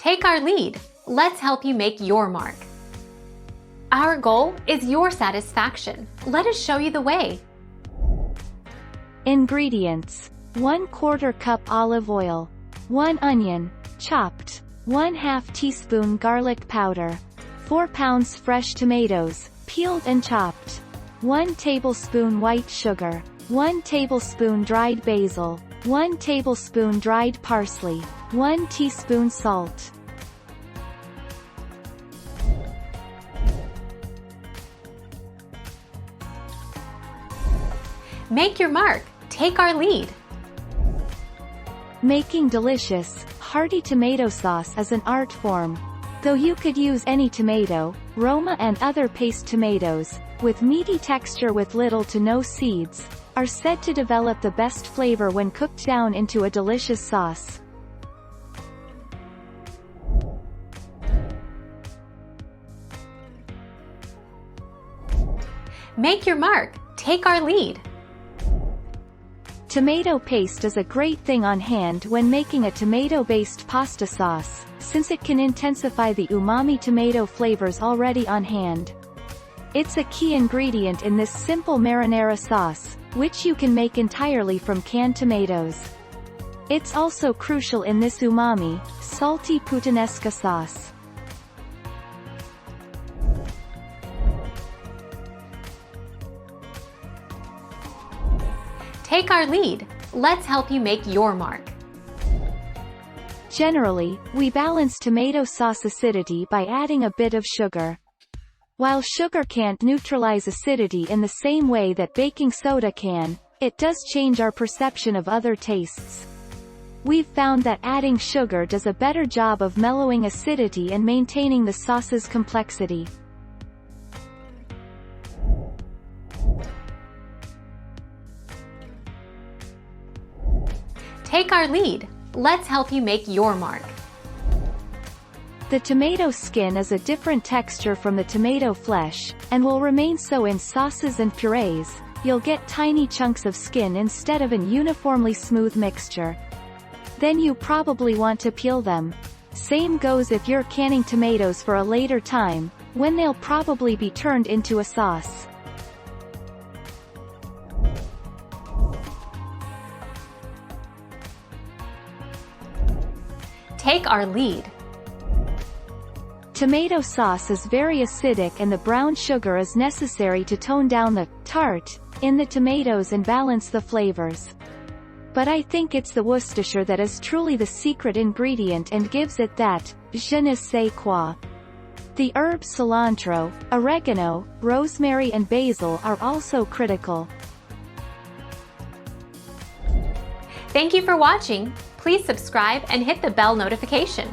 Take our lead. Let's help you make your mark. Our goal is your satisfaction. Let us show you the way. Ingredients: 1/4 cup olive oil, 1 onion, chopped, 1/2 teaspoon garlic powder, 4 pounds fresh tomatoes, peeled and chopped, 1 tablespoon white sugar, 1 tablespoon dried basil, 1 tablespoon dried parsley, 1 teaspoon salt. Make your mark. Take our lead. Making delicious, hearty tomato sauce is an art form. Though you could use any tomato, Roma and other paste tomatoes, with meaty texture with little to no seeds, are said to develop the best flavor when cooked down into a delicious sauce. Make your mark. Take our lead. Tomato paste is a great thing on hand when making a tomato-based pasta sauce, since it can intensify the umami tomato flavors already on hand. It's a key ingredient in this simple marinara sauce, which you can make entirely from canned tomatoes. It's also crucial in this umami, salty puttanesca sauce. Take our lead. Let's help you make your mark. Generally, we balance tomato sauce acidity by adding a bit of sugar. While sugar can't neutralize acidity in the same way that baking soda can, it does change our perception of other tastes. We've found that adding sugar does a better job of mellowing acidity and maintaining the sauce's complexity. Take our lead. Let's help you make your mark. The tomato skin is a different texture from the tomato flesh, and will remain so in sauces and purees. You'll get tiny chunks of skin instead of an uniformly smooth mixture. Then you probably want to peel them. Same goes if you're canning tomatoes for a later time, when they'll probably be turned into a sauce. Take our lead. Tomato sauce is very acidic and the brown sugar is necessary to tone down the tart in the tomatoes and balance the flavors. But I think it's the Worcestershire that is truly the secret ingredient and gives it that je ne sais quoi. The herbs cilantro, oregano, rosemary and basil are also critical. Thank you for watching. Please subscribe and hit the bell notification.